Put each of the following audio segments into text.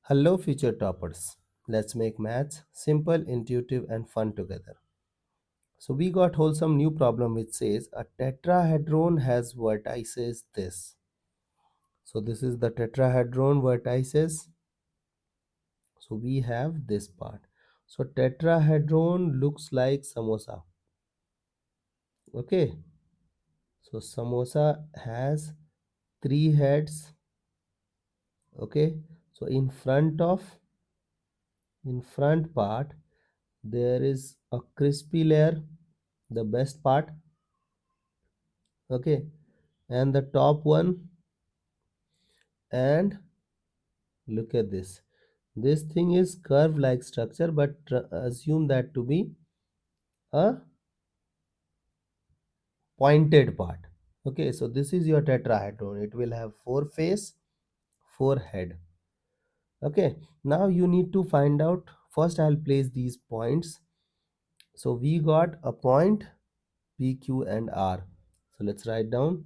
Hello, future toppers. Let's make maths simple, intuitive, and fun together. So, we got wholesome new problem which says a tetrahedron has vertices this. So, this is the tetrahedron vertices. So, we have this part. So, tetrahedron looks like samosa. Okay. So, samosa has three heads. Okay. So, in front part there is a crispy layer, the best part. Okay, and the top one, and look at this thing is curve like structure, but assume that to be a pointed part. Okay, so this is your tetrahedron. It will have four face, four head. Okay, now you need to find out. First I'll place these points. So we got a point P, Q, and R. So let's write down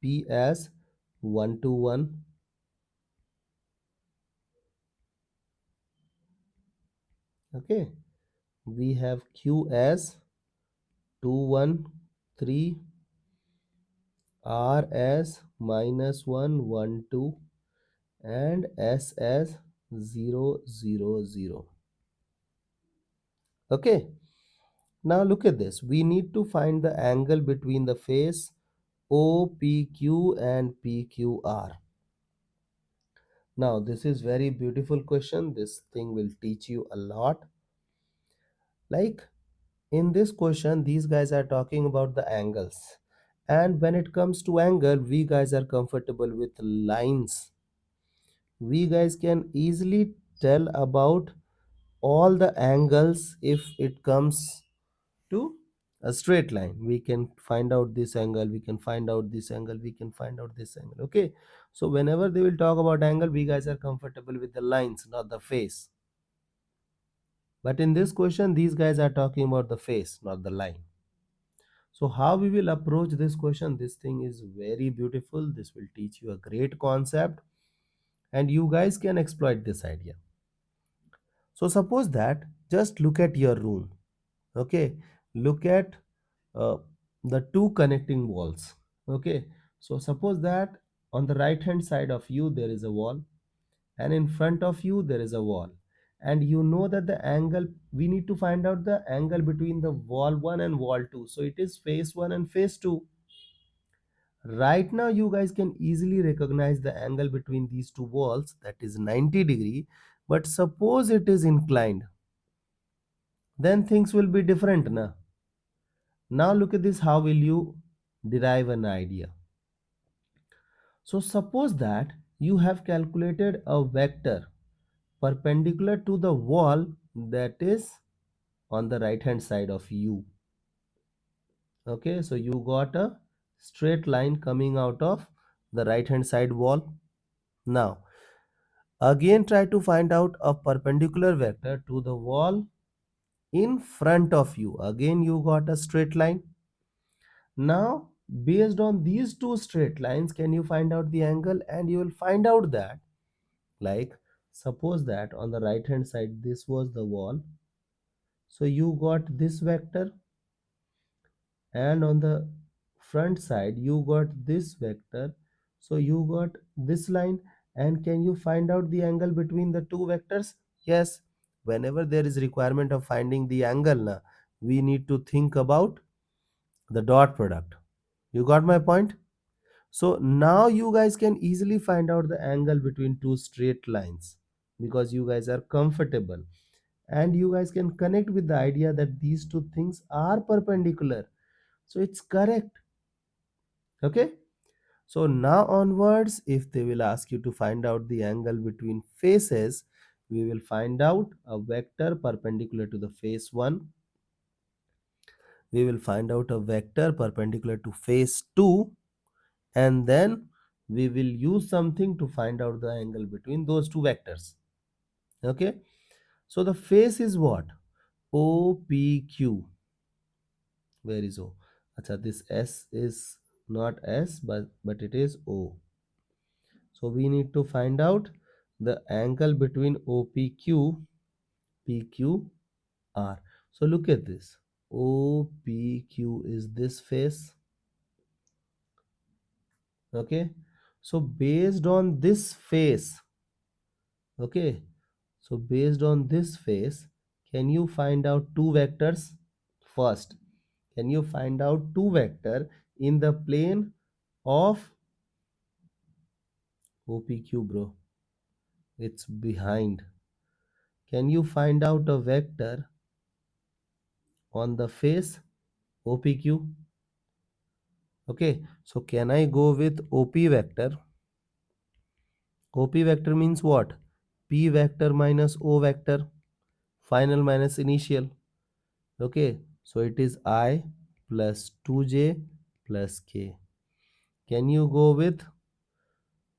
P as 1 to 1. Okay, we have Q as 2 1 3, R as -1 1 2, and S as 0 0 0. Okay, now look at this. We need to find the angle between the face OPQ and PQR. Now this is very beautiful question. This thing will teach you a lot. Like in this question, these guys are talking about the angles. And when it comes to angle, we guys are comfortable with lines. We guys can easily tell about all the angles. If it comes to a straight line, we can find out this angle, we can find out this angle, we can find out this angle. Okay, so whenever they will talk about angle, we guys are comfortable with the lines, not the face. But in this question, these guys are talking about the face, not the line. So how we will approach this question? This thing is very beautiful. This will teach you a great concept, and you guys can exploit this idea. So suppose that, just look at your room. Okay, look at uh, the two connecting walls. Okay, so suppose that on the right hand side of you there is a wall, and in front of you there is a wall, and you know that the angle, we need to find out the angle between the wall 1 and wall 2. So it is face 1 and face 2. Right now you guys can easily recognize the angle between these two walls, that is 90-degree. But suppose it is inclined, then things will be different na. Now look at this, how will you derive an idea? So suppose that you have calculated a vector perpendicular to the wall that is on the right hand side of you. Okay, so you got a straight line coming out of the right hand side wall. Now again try to find out a perpendicular vector to the wall in front of you. Again you got a straight line. Now based on these two straight lines, can you find out the angle? And you will find out that, like, suppose that on the right hand side this was the wall, so you got this vector, and on the front side you got this vector, so you got this line. And can you find out the angle between the two vectors? Yes, whenever there is requirement of finding the angle na, we need to think about the dot product. You got my point? So now you guys can easily find out the angle between two straight lines, because you guys are comfortable, and you guys can connect with the idea that these two things are perpendicular. So it's correct. Okay, so now onwards, if they will ask you to find out the angle between faces, we will find out a vector perpendicular to the face 1. We will find out a vector perpendicular to face 2, and then we will use something to find out the angle between those two vectors. Okay, so the face is what? OPQ. Where is O? Acha, this S is not S, but it is O. So we need to find out the angle between OPQ, PQR. So look at this. OPQ is this face. Okay. So based on this face, okay. So based on this face, can you find out two vectors? First, can you find out two vector in the plane of OPQ, bro? It's behind. Can you find out a vector on the face OPQ? Okay, so can I go with OP vector? OP vector means what? P vector minus O vector, final minus initial. Okay, so it is I plus 2j plus k. Can you go with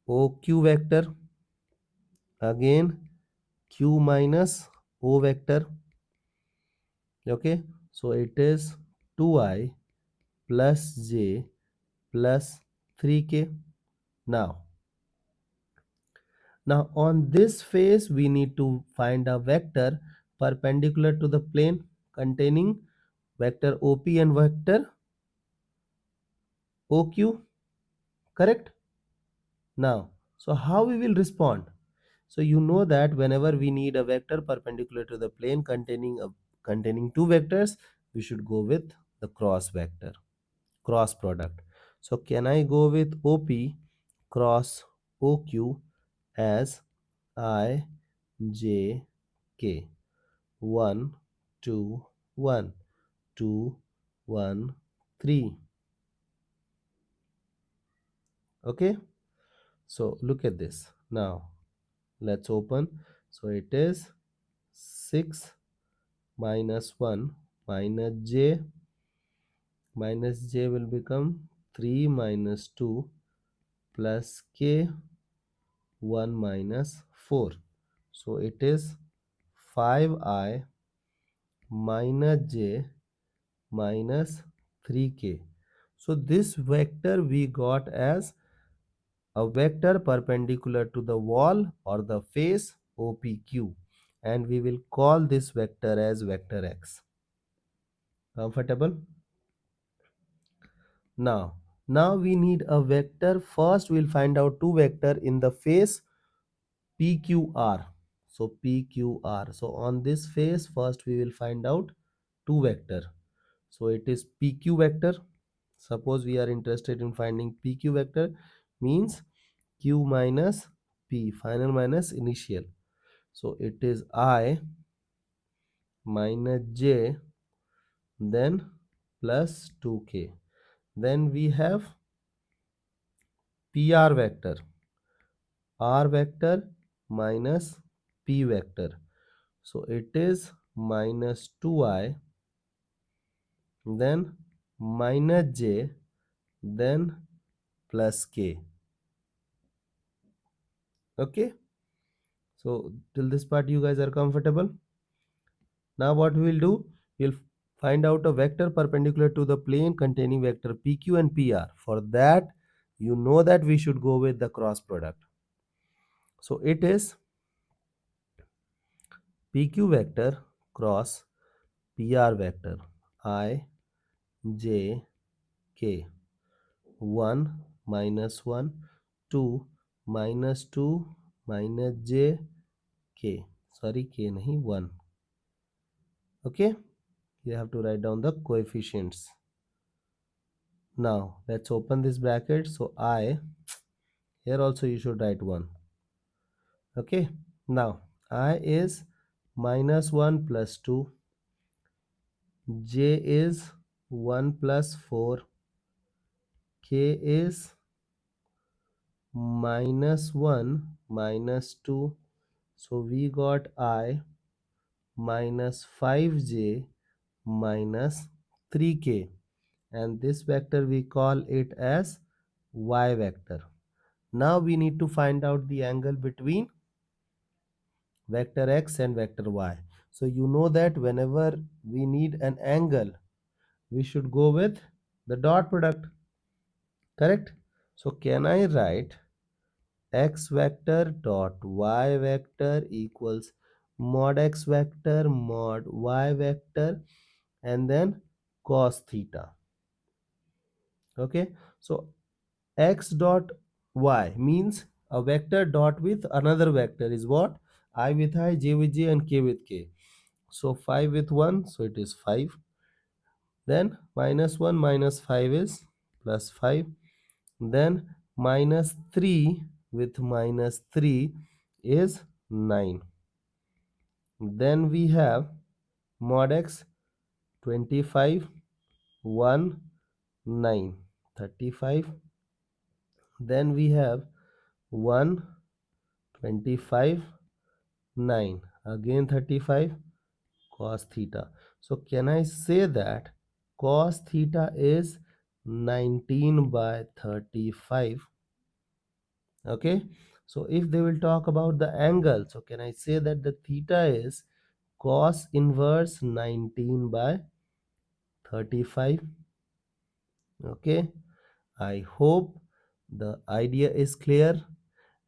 OQ vector? Again, Q minus O vector. Okay, so it is 2i plus j plus 3k. Now, on this face we need to find a vector perpendicular to the plane containing vector OP and vector OQ, correct? Now, so how we will respond? So you know that whenever we need a vector perpendicular to the plane containing two vectors, we should go with the cross vector, cross product. So can I go with OP cross OQ as I j k? 1 2 1 2 1 3. Okay, so look at this. Now let's open. So it is 6 minus 1 minus j will become 3 minus 2 plus k 1 minus 4. So it is 5i minus j minus 3k. So this vector we got as a vector perpendicular to the wall or the face OPQ, and we will call this vector as vector x. Comfortable? Now we need a vector. First we'll find out two vector in the face PQR. So PQR. So on this face first we will find out two vector. So it is PQ vector. Suppose we are interested in finding PQ vector, means Q minus P, final minus initial. So it is I minus J then plus 2k. Then we have PR vector, R vector minus P vector. So it is minus 2i then minus j then plus k. Okay, so till this part you guys are comfortable. Now what we will do, we'll find out a vector perpendicular to the plane containing vector PQ and PR. For that, you know that we should go with the cross product. So it is PQ vector cross PR vector I j k. 1 minus 1 2 minus 2 minus j k. Sorry, k nahi, 1. Okay, you have to write down the coefficients. Now let's open this bracket. So I, here also you should write 1. Okay, now I is minus 1 plus 2, j is 1 plus 4, k is minus 1 minus 2. So we got I minus 5j minus 3k, and this vector we call it as y vector. Now we need to find out the angle between vector x and vector y. So you know that whenever we need an angle, we should go with the dot product, correct? So can I write x vector dot y vector equals mod x vector mod y vector and then cos theta. Okay, so x dot y means a vector dot with another vector is what? I with I, j with j, and k with k. So 5 with 1, so it is 5. Then minus 1 minus 5 is plus 5. Then minus 3 with minus 3 is 9. Then we have mod x 25 1 9 35. Then we have 1 25 9 again 35 cos theta. So can I say that cos theta is 19 by 35? Okay, so if they will talk about the angle, so can I say that the theta is cos inverse 19 by 35? Okay, I hope the idea is clear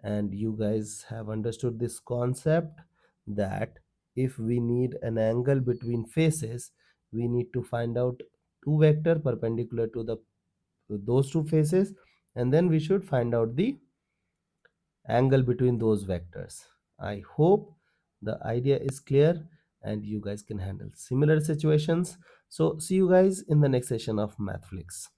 and you guys have understood this concept that if we need an angle between faces, we need to find out two vector perpendicular to the those two faces, and then we should find out the angle between those vectors. I hope the idea is clear and you guys can handle similar situations. So see you guys in the next session of Mathflix.